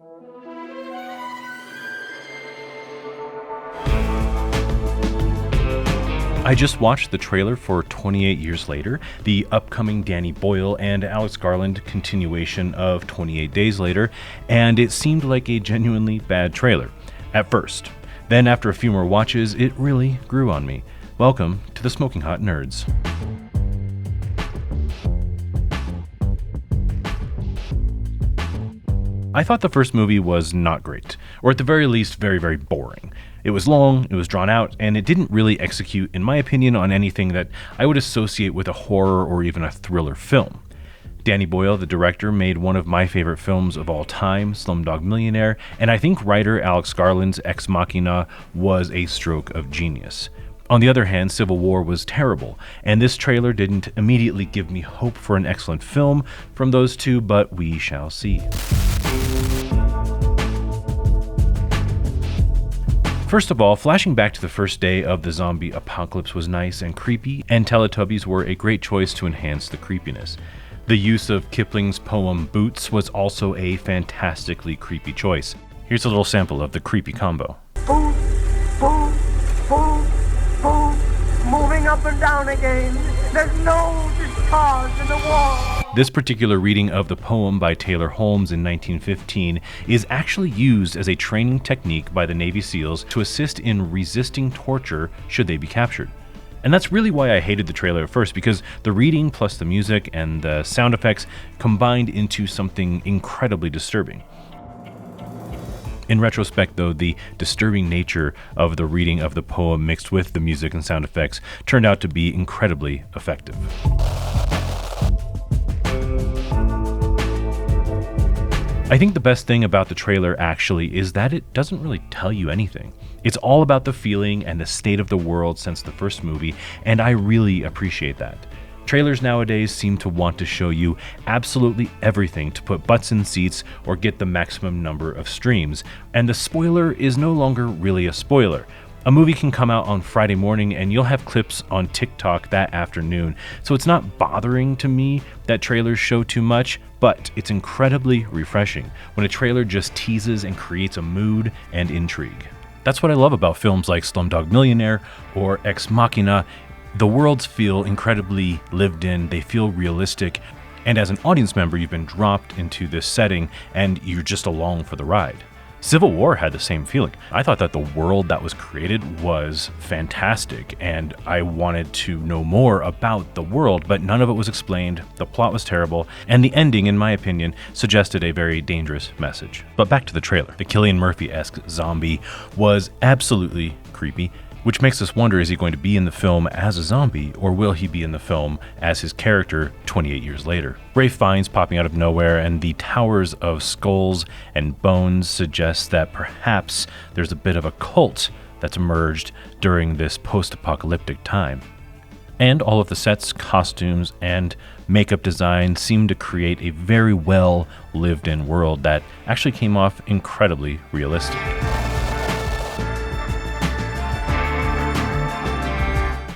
I just watched the trailer for 28 Years Later, the upcoming Danny Boyle and Alex Garland continuation of 28 Days Later, and it seemed like a genuinely bad trailer at first. Then after a few more watches, it really grew on me. Welcome to the Smoking Hot Nerds. I thought the first movie was not great, or at the very least very, very boring. It was long, it was drawn out, and it didn't really execute, in my opinion, on anything that I would associate with a horror or even a thriller film. Danny Boyle, the director, made one of my favorite films of all time, Slumdog Millionaire, and I think writer Alex Garland's Ex Machina was a stroke of genius. On the other hand, Civil War was terrible, and this trailer didn't immediately give me hope for an excellent film from those two, but we shall see. First of all, flashing back to the first day of the zombie apocalypse was nice and creepy, and Teletubbies were a great choice to enhance the creepiness. The use of Kipling's poem Boots was also a fantastically creepy choice. Here's a little sample of the creepy combo. Boom, boom, boom, boom, moving up and down again. There's no discharge in the wall. This particular reading of the poem by Taylor Holmes in 1915 is actually used as a training technique by the Navy SEALs to assist in resisting torture should they be captured. And that's really why I hated the trailer at first, because the reading plus the music and the sound effects combined into something incredibly disturbing. In retrospect, though, the disturbing nature of the reading of the poem mixed with the music and sound effects turned out to be incredibly effective. I think the best thing about the trailer actually is that it doesn't really tell you anything. It's all about the feeling and the state of the world since the first movie, and I really appreciate that. Trailers nowadays seem to want to show you absolutely everything to put butts in seats or get the maximum number of streams, and the spoiler is no longer really a spoiler. A movie can come out on Friday morning and you'll have clips on TikTok that afternoon, so it's not bothering to me that trailers show too much, but it's incredibly refreshing when a trailer just teases and creates a mood and intrigue. That's what I love about films like Slumdog Millionaire or Ex Machina. The worlds feel incredibly lived in, they feel realistic, and as an audience member you've been dropped into this setting and you're just along for the ride. Civil War had the same feeling. I thought that the world that was created was fantastic, and I wanted to know more about the world, but none of it was explained, the plot was terrible, and the ending, in my opinion, suggested a very dangerous message. But back to the trailer. The Cillian Murphy-esque zombie was absolutely creepy, which makes us wonder, is he going to be in the film as a zombie, or will he be in the film as his character 28 years later? Ralph Fiennes popping out of nowhere and the towers of skulls and bones suggest that perhaps there's a bit of a cult that's emerged during this post-apocalyptic time. And all of the sets, costumes, and makeup design seem to create a very well lived-in world that actually came off incredibly realistic.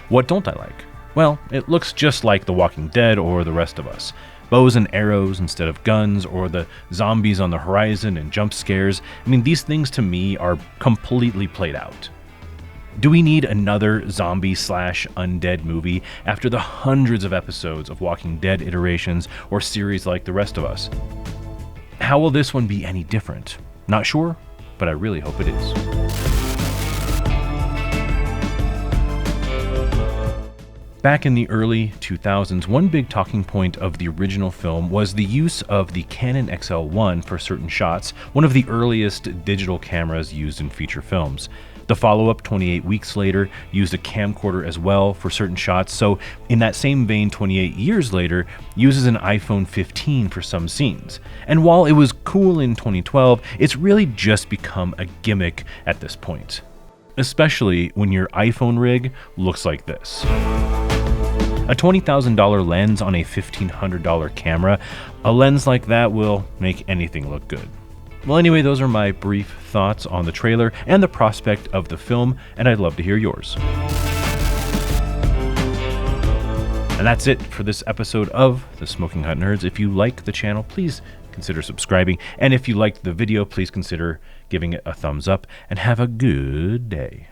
What don't I like? Well, it looks just like The Walking Dead or The Rest of Us. Bows and arrows instead of guns, or the zombies on the horizon and jump scares. I mean, these things to me are completely played out. Do we need another zombie/undead movie after the hundreds of episodes of Walking Dead iterations or series like The Rest of Us? How will this one be any different? Not sure, but I really hope it is. Back in the early 2000s, one big talking point of the original film was the use of the Canon XL1 for certain shots, one of the earliest digital cameras used in feature films. The follow-up, 28 Weeks Later, used a camcorder as well for certain shots, so in that same vein, 28 Years Later uses an iPhone 15 for some scenes. And while it was cool in 2012, it's really just become a gimmick at this point. Especially when your iPhone rig looks like this. A $20,000 lens on a $1,500 camera, a lens like that will make anything look good. Well, anyway, those are my brief thoughts on the trailer and the prospect of the film, and I'd love to hear yours. And that's it for this episode of The Smoking Hot Nerds. If you like the channel, please consider subscribing. And if you liked the video, please consider giving it a thumbs up, and have a good day.